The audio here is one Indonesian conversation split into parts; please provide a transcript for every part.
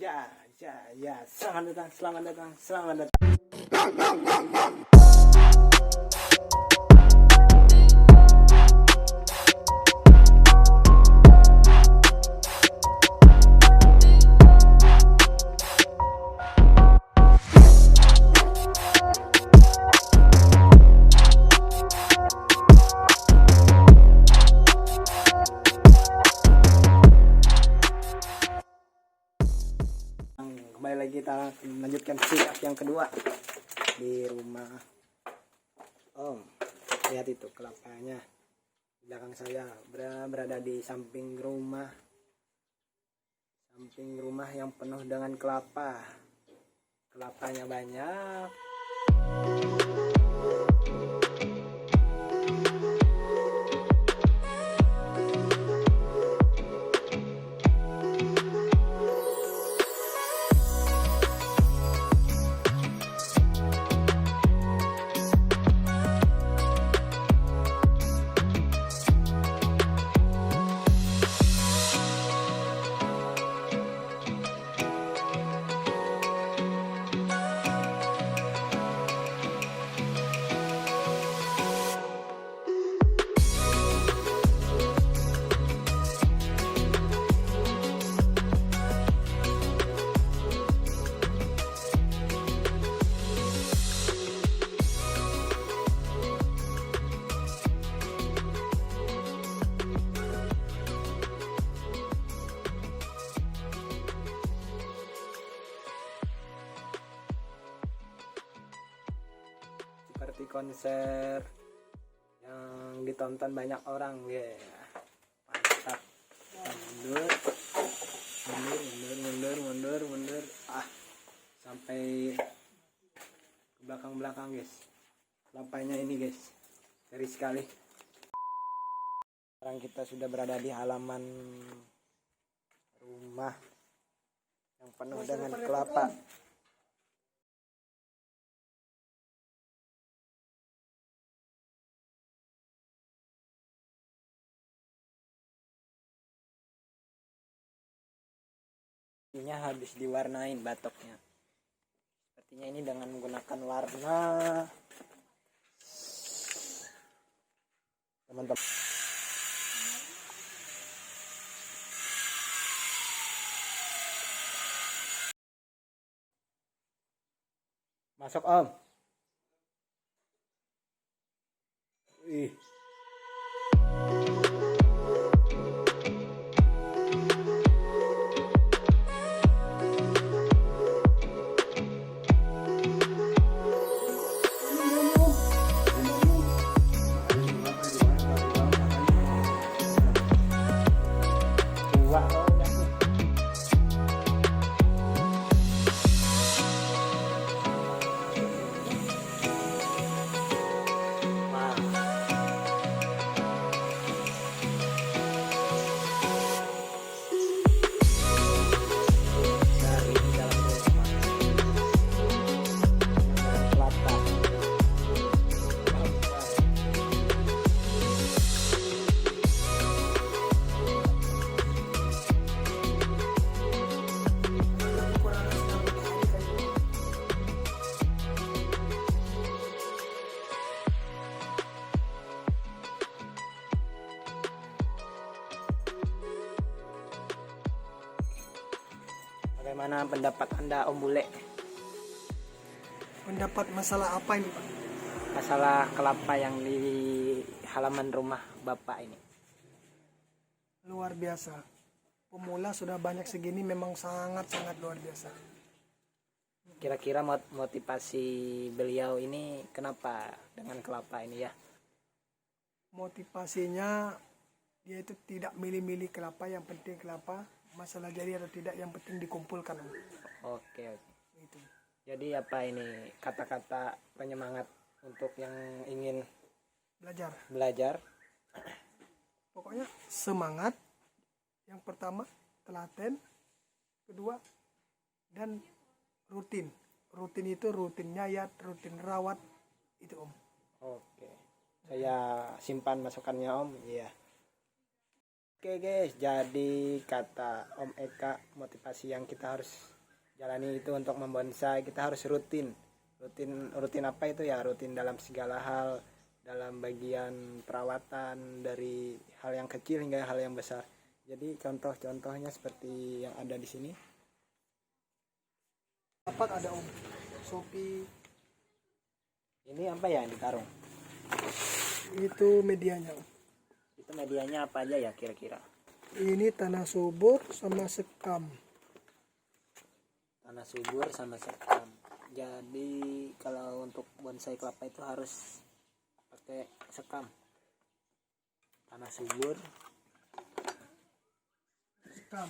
Ya. Selamat datang. Kembali lagi kita melanjutkan siap yang kedua di rumah Om. Lihat itu kelapanya di belakang saya, berada di samping rumah yang penuh dengan kelapa. Kelapanya banyak. Seperti konser yang ditonton banyak orang, mantap. Mundur sampai ke belakang guys. Kelapanya ini guys, seri sekali. Sekarang kita sudah berada di halaman rumah yang penuh dengan kelapa. Ini habis diwarnain batoknya. Sepertinya ini dengan menggunakan warna teman-teman. Masuk Om. Ih. Bagaimana pendapat Anda Om Bule? Pendapat masalah apa ini Pak? Masalah kelapa yang di halaman rumah Bapak ini. Luar biasa. Pemula sudah banyak segini memang sangat-sangat luar biasa. Kira-kira motivasi beliau ini kenapa dengan kelapa ini ya? Motivasinya dia itu tidak milih-milih kelapa, yang penting kelapa. Masalah jadi atau tidak yang penting dikumpulkan. Oke. Itu. Jadi apa ini kata-kata penyemangat untuk yang ingin belajar? Pokoknya semangat. Yang pertama telaten, kedua dan rutin. Rutin itu rutin nyayat, rutin rawat itu Om. Oke. Saya simpan masukannya Om. Iya. Oke guys, jadi kata Om Eka, motivasi yang kita harus jalani itu untuk membonsai, kita harus rutin apa itu ya, rutin dalam segala hal, dalam bagian perawatan, dari hal yang kecil hingga hal yang besar. Jadi contoh-contohnya seperti yang ada di sini. Dapat ada Om Shopee, Ini apa ya yang ditaruh? itu medianya Om. Itu medianya apa aja ya kira-kira? Ini tanah subur sama sekam. Tanah subur sama sekam. Jadi kalau untuk bonsai kelapa itu harus pakai sekam. Tanah subur. Sekam.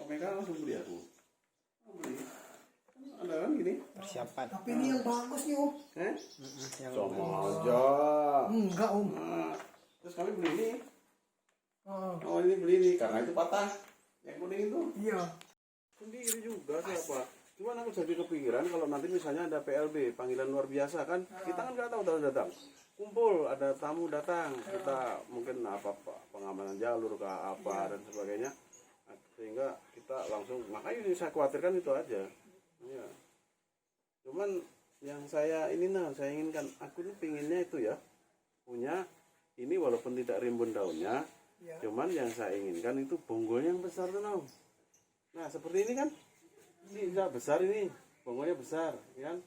Omega langsung beli aku. Beli. Ada kan gini? Persiapan. Tapi ini yang bagus nih Om. Yang Sama aja. Enggak Om. Nah, terus kami beli ini. Ah, Oh ini beli ini karena itu patah. Yang kuning itu. iya. Sendiri juga siapa? Cuman aku jadi kepikiran kalau nanti misalnya ada PLB, panggilan luar biasa kan, kita kan nggak tahu datang. Kumpul, ada tamu datang, kita mungkin apa pengamanan jalur ke apa dan sebagainya, sehingga kita langsung, makanya ini saya khawatirkan itu aja. Ya. Cuman yang saya saya inginkan, aku ini pinginnya itu ya, punya ini walaupun tidak rimbun daunnya, Ya. cuman yang saya inginkan itu bonggolnya yang besar tuh. Nah seperti ini kan, ini udah besar ini, bonggolnya besar, ya kan?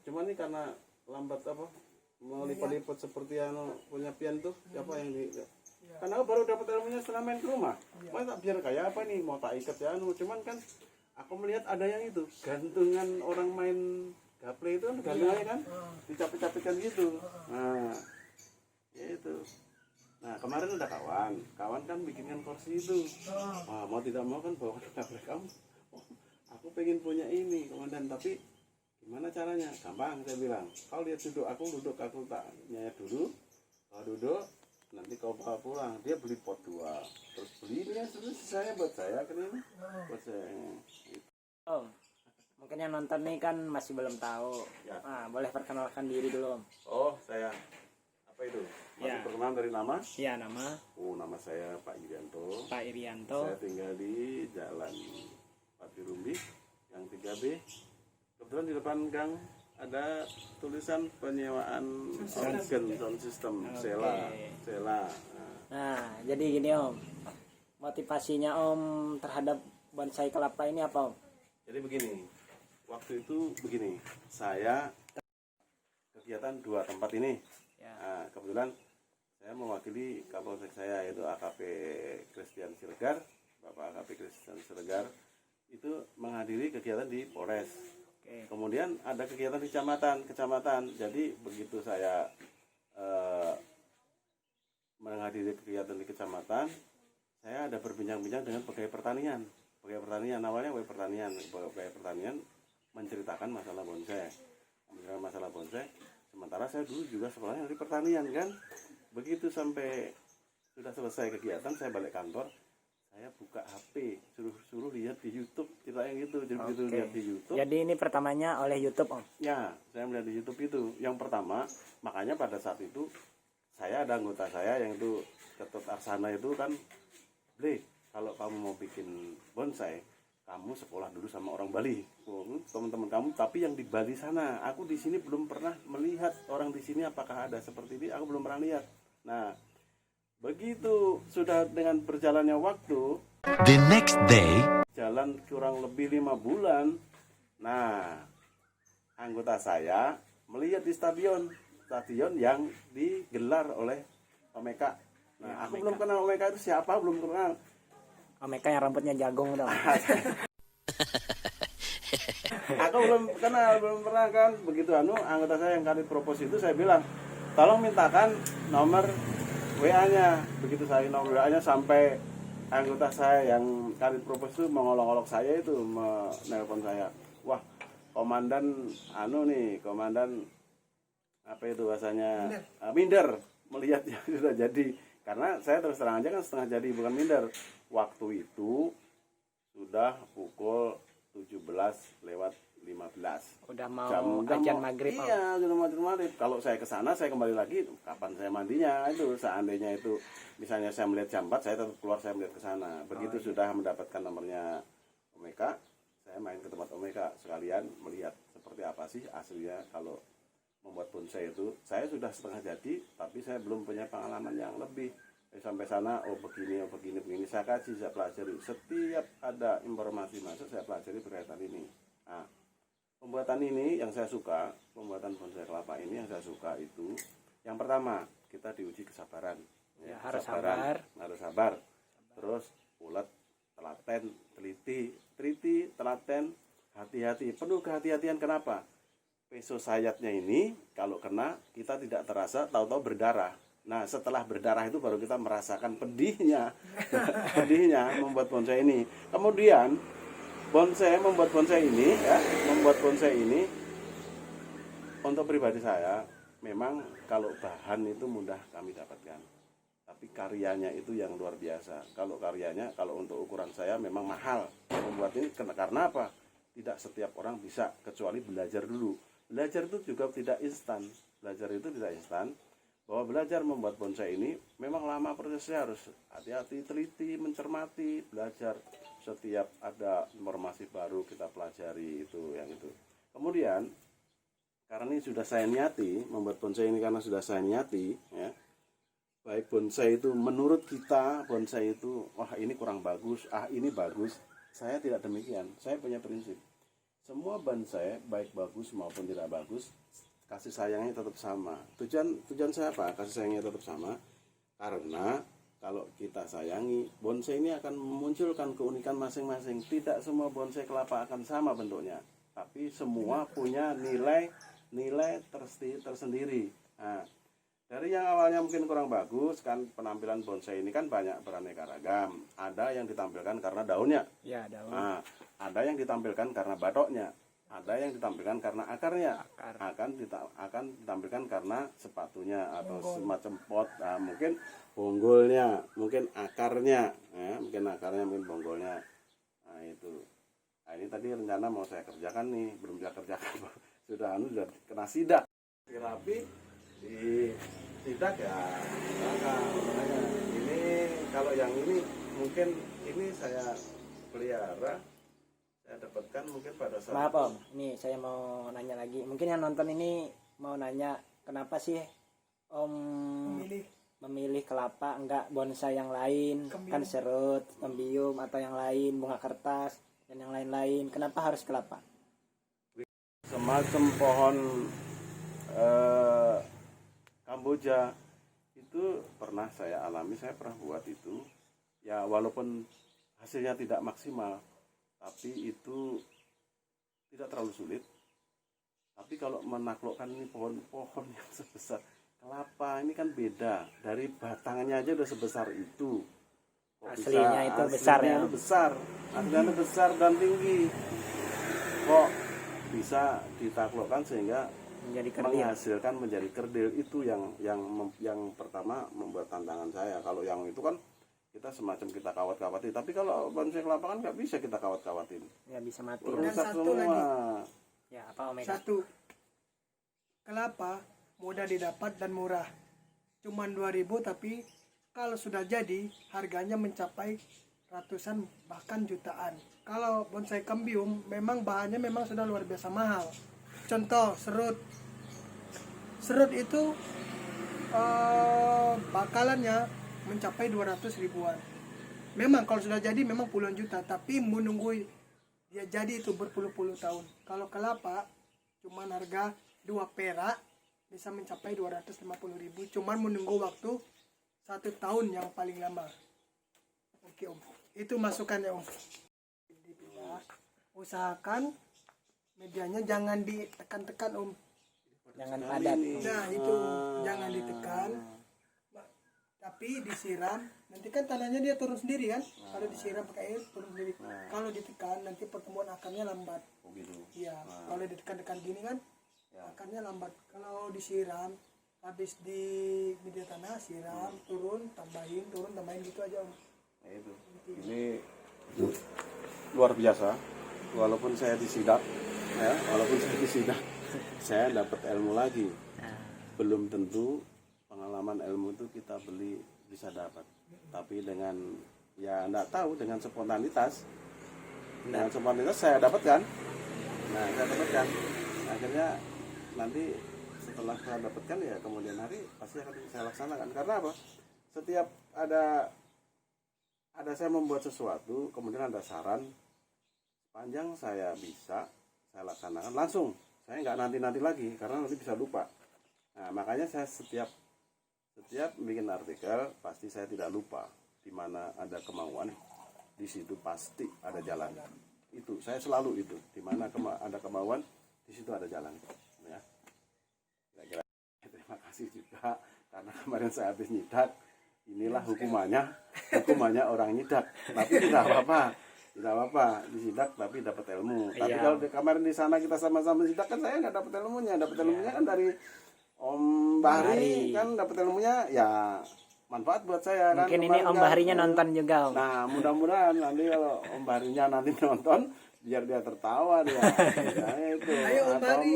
Cuman ini karena lambat apa, mau lipat-lipat seperti anu punya pian tuh, siapa yang di? Karena aku baru dapat ilmunya setelah main ke rumah. Mau tak biar kayak apa nih, mau tak ikat ya anu, cuman kan aku melihat ada yang itu, gantungan orang main gaple itu kan gantungannya kan, dicapik-capikan gitu. Nah, ya itu. Nah kemarin ada kawan kan bikinkan kursi itu. Wah, mau tidak mau kan bawa gaple kamu. Oh, aku pengen punya ini komandan, tapi gimana caranya? Gampang saya bilang. Kau lihat duduk, aku tak nyayat dulu. Kau duduk, nanti kau bawa pulang. Dia beli pot 2, terus beli ini terus saya buat saya kan ini, buat saya. Om, mungkin yang nonton nih kan masih belum tahu. Ya. Nah, boleh perkenalkan diri dulu Om. Oh saya apa itu? Masih Ya. perkenalan dari nama? Iya, nama Oh nama saya Pak Irianto. Pak Irianto. Saya tinggal di Jalan Pati Rumbi yang 3B. Kebetulan di depan gang ada tulisan penyewaan organ sound system Sela. Nah, Nah, jadi gini Om. Motivasinya Om terhadap bonsai kelapa ini apa Om? jadi begini. Waktu itu begini. Saya kegiatan 2 tempat ini. Ya. Nah, kebetulan saya mewakili Kapolsek saya yaitu AKP Christian Siregar, Bapak AKP Christian Siregar itu menghadiri kegiatan di Polres. Oke. Kemudian ada kegiatan di kecamatan. Jadi begitu saya menghadiri kegiatan di kecamatan, saya ada berbincang-bincang dengan pegawai pertanian. Awalnya pegawai pertanian menceritakan masalah bonsai. Sementara saya dulu juga sekolahnya di pertanian kan. Begitu sampai sudah selesai kegiatan, saya balik kantor, saya buka HP, suruh lihat di YouTube, cerita yang gitu. Jadi begitu lihat di YouTube. Jadi ini pertamanya oleh YouTube Om. Ya, saya melihat di YouTube itu. Yang pertama, makanya pada saat itu saya ada anggota saya yang itu Ketut Arsana itu kan, Ble, kalau kamu mau bikin bonsai, kamu sekolah dulu sama orang Bali, teman-teman kamu. Tapi yang di Bali sana, aku di sini belum pernah melihat orang di sini apakah ada seperti ini, aku belum pernah lihat. Nah, begitu sudah dengan berjalannya waktu, The next day, jalan kurang lebih 5 bulan. Nah, anggota saya melihat di stadion yang digelar oleh Omeka. Nah, aku belum kenal Omeka itu siapa, belum kenal. Omeka yang rambutnya jagung dong. Aku belum kenal, belum pernah kan. Begitu anggota saya yang kali propose itu, saya bilang, tolong mintakan nomor WA-nya. Begitu saya nomor WA-nya, sampai anggota saya yang kali propose itu mengolok-olok saya itu, menelpon saya. Wah, komandan komandan apa itu bahasanya, minder melihat yang sudah jadi. Karena saya terus terang aja kan setengah jadi, bukan minder. Waktu itu sudah pukul 17:15. Udah mau ajan maghrib Om. Iya, sudah mau ajan maghrib. Kalau saya ke sana, saya kembali lagi, kapan saya mandinya? Itu seandainya itu misalnya saya melihat jam 4, saya tetap keluar, saya melihat ke sana. Begitu sudah mendapatkan nomornya Omeka, saya main ke tempat Omeka sekalian melihat seperti apa sih aslinya kalau membuat bonsai itu. Saya sudah setengah jadi, tapi saya belum punya pengalaman yang lebih. Sampai sana, oh begini, saya kaji, saya pelajari. Setiap ada informasi masuk, saya pelajari berkaitan ini. Nah, pembuatan ini yang saya suka, pembuatan bonsai kelapa ini yang saya suka itu, yang pertama, kita diuji kesabaran. Ya, harus sabar. Terus ulet, telaten, teliti, telaten, hati-hati, penuh kehati-hatian. Kenapa? Peso sayatnya ini kalau kena kita tidak terasa, tahu-tahu berdarah. Nah, setelah berdarah itu baru kita merasakan pedihnya membuat bonsai ini. Kemudian membuat bonsai ini untuk pribadi saya memang kalau bahan itu mudah kami dapatkan. Tapi karyanya itu yang luar biasa. Kalau untuk ukuran saya memang mahal membuat ini. Karena apa? Tidak setiap orang bisa, kecuali belajar dulu. Belajar itu juga tidak instan. Bahwa belajar membuat bonsai ini memang lama prosesnya, harus hati-hati, teliti, mencermati, belajar. Setiap ada informasi baru kita pelajari itu. Kemudian karena ini sudah saya niati, membuat bonsai ini karena sudah saya niati, ya. Baik bonsai itu menurut kita bonsai itu wah ini kurang bagus, ini bagus. Saya tidak demikian. Saya punya prinsip. Semua bonsai baik bagus maupun tidak bagus, kasih sayangnya tetap sama. Tujuan saya apa? Kasih sayangnya tetap sama. Karena kalau kita sayangi, bonsai ini akan memunculkan keunikan masing-masing. Tidak semua bonsai kelapa akan sama bentuknya, tapi semua punya nilai tersendiri. Nah, dari yang awalnya mungkin kurang bagus kan, penampilan bonsai ini kan banyak beraneka ragam. Ada yang ditampilkan karena daunnya. Ya, daun. Nah, ada yang ditampilkan karena batoknya. Ada yang ditampilkan karena akarnya, akan ditampilkan karena sepatunya atau semacam pot, mungkin bonggolnya, mungkin akarnya, mungkin bonggolnya. Nah itu. Nah, ini tadi rencana mau saya kerjakan nih, belum saya kerjakan, sudah kena sidak, dirapi, di sidak ya. Makanya ini kalau yang ini mungkin ini saya pelihara. Saya dapatkan mungkin pada saat Maaf Om, ini saya mau nanya lagi. Mungkin yang nonton ini mau nanya, kenapa sih Om memilih kelapa enggak bonsai yang lain? Kembium. Kan serut, kembium atau yang lain, bunga kertas dan yang lain-lain. Kenapa harus kelapa? semacam pohon Kamboja itu pernah saya alami, saya pernah buat itu. Ya walaupun hasilnya tidak maksimal, tapi itu tidak terlalu sulit. Tapi kalau menaklukkan ini pohon-pohon yang sebesar kelapa ini kan beda. Dari batangnya aja udah sebesar itu. Aslinya itu besar ya. Aslinya besar dan tinggi. Kok bisa ditaklukkan sehingga Menjadi kerdil. menghasilkan menjadi kerdil. Itu yang pertama membuat tantangan saya. Kalau yang itu kan kita semacam kita kawat-kawatin, tapi kalau bonsai kelapa kan nggak bisa kita kawat-kawatin, Ya bisa mati. Dan rusak satu semua. lagi. Ya apa Om Eka? Satu, kelapa mudah didapat dan murah. Cuman 2.000, tapi kalau sudah jadi harganya mencapai ratusan bahkan jutaan. Kalau bonsai kembium memang bahannya memang sudah luar biasa mahal. Contoh serut. Serut itu bakalannya mencapai 200 ribuan. Memang kalau sudah jadi memang puluhan juta, tapi menunggu dia jadi itu berpuluh-puluh tahun. Kalau kelapa cuman harga 2 perak bisa mencapai 250 ribu, cuman menunggu waktu 1 tahun yang paling lama. Oke Om, itu masukannya Om. Usahakan medianya jangan ditekan-tekan Om. Jangan padat. Nah itu jangan ditekan, tapi disiram. Nanti kan tanahnya dia turun sendiri kan. Kalau disiram pakai air turun sendiri. Kalau ditekan nanti pertumbuhan akarnya lambat. Oh gitu. Iya. Kalau ditekan-tekan gini kan akarnya lambat. Kalau disiram habis di media tanah siram turun tambahin gitu aja Om. Nah, itu. Ini luar biasa. Walaupun saya disidak, saya dapat ilmu lagi. Belum tentu pengalaman ilmu itu kita beli bisa dapat, tapi dengan ya enggak tahu, dengan spontanitas Dengan spontanitas saya dapatkan. Nah, saya dapatkan. Akhirnya nanti setelah saya dapatkan ya kemudian hari pasti akan saya laksanakan. Karena apa? Setiap ada saya membuat sesuatu, kemudian ada saran, sepanjang saya bisa, saya laksanakan langsung. Saya nggak nanti-nanti lagi, karena nanti bisa lupa. Nah, makanya saya setiap bikin artikel, pasti saya tidak lupa. Di mana ada kemauan, di situ pasti ada jalan. Itu, saya selalu itu. Di mana ada kemauan, di situ ada jalan. Ya. Kira-kira. Terima kasih juga, karena kemarin saya habis nyidak. Inilah hukumannya orang nyidak. Tapi tidak apa-apa, disidak tapi dapat ilmu. Tapi kalau kemarin di sana kita sama-sama sidak kan saya nggak dapat ilmunya kan dari Om Bahri kan dapat ilmunya ya manfaat buat saya. Mungkin kan ini Om kan, Bahrinya nonton juga Om. Nah mudah-mudahan nanti kalau Om Bahrinya nanti nonton biar dia tertawa dia. Nah, itu. Ayo Om Bahri,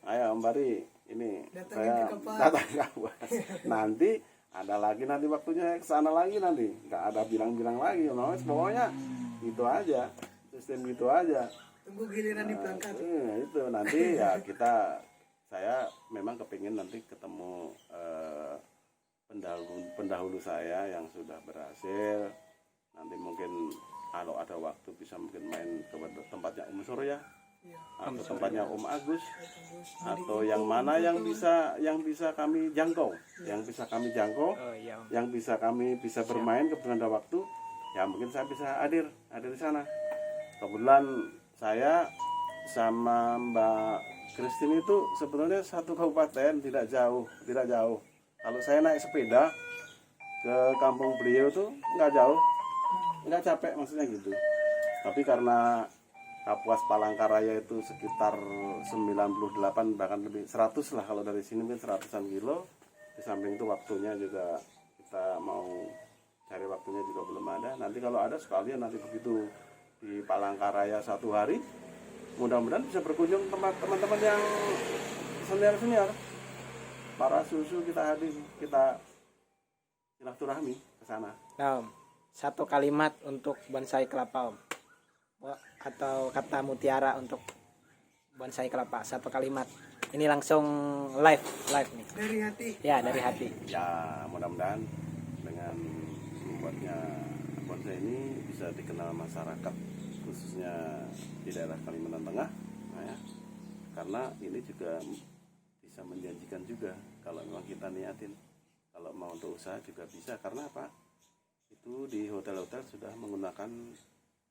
ayo Om Bahri, ini datangin saya ke Kapas. datang ke Kapas. Nanti ada lagi nanti waktunya ke sana lagi nanti. Nggak ada bilang-bilang lagi. Pokoknya itu aja. Sistem gitu aja. Tunggu giliran di pelangkat. Itu nanti ya saya memang kepingin nanti ketemu pendahulu saya yang sudah berhasil. Nanti mungkin kalau ada waktu bisa mungkin main ke tempatnya Om Surya. Iya. Atau tempatnya Om Agus atau yang mana yang bisa kami jangkau, yang bisa kami jangkau, yang bisa kami bisa bermain kebetulan ada waktu, ya mungkin saya bisa hadir di sana. Kebetulan saya sama Mbak Christine itu sebetulnya satu kabupaten, tidak jauh. Kalau saya naik sepeda ke kampung beliau tuh nggak jauh, nggak capek maksudnya gitu. Tapi karena Kapuas Palangkaraya itu sekitar 98 bahkan lebih 100 lah, kalau dari sini mungkin 100-an kilo. Di samping itu waktunya juga kita mau cari waktunya juga belum ada. Nanti kalau ada sekalian nanti begitu di Palangkaraya satu hari, mudah-mudahan bisa berkunjung tempat teman-teman yang senior para susu kita hadir, kita silaturahmi ke sana. Om, satu kalimat untuk bonsai kelapa Om, atau kata mutiara untuk bonsai kelapa, satu kalimat. Ini langsung live nih. Dari hati. Ya, dari hati. Ya, mudah-mudahan dengan membuatnya bonsai ini bisa dikenal masyarakat khususnya di daerah Kalimantan Tengah. Nah, ya. Karena ini juga bisa menjanjikan juga kalau memang kita niatin. Kalau mau untuk usaha juga bisa, karena apa? Itu di hotel-hotel sudah menggunakan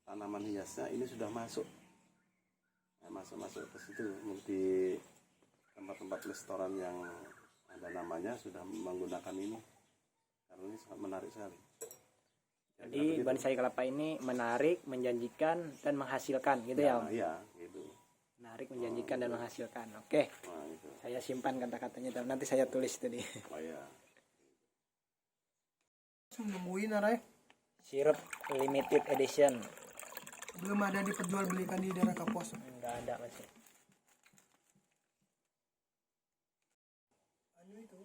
tanaman hiasnya, ini sudah masuk. Nah, masuk ke situ. Di tempat-tempat restoran yang ada namanya sudah menggunakan ini. Karena ini sangat menarik sekali. Jadi bonsai kelapa ini menarik, menjanjikan dan menghasilkan gitu ya Om? Iya, gitu. Menarik, menjanjikan dan menghasilkan. Oke. Nah, gitu. Saya simpan kata-katanya, nanti saya tulis tadi. Oh iya. Langsung nungguin Arai. Sirup limited edition. Belum ada diperjualbelikan di daerah Kapuas. Enggak ada masih. Anu itu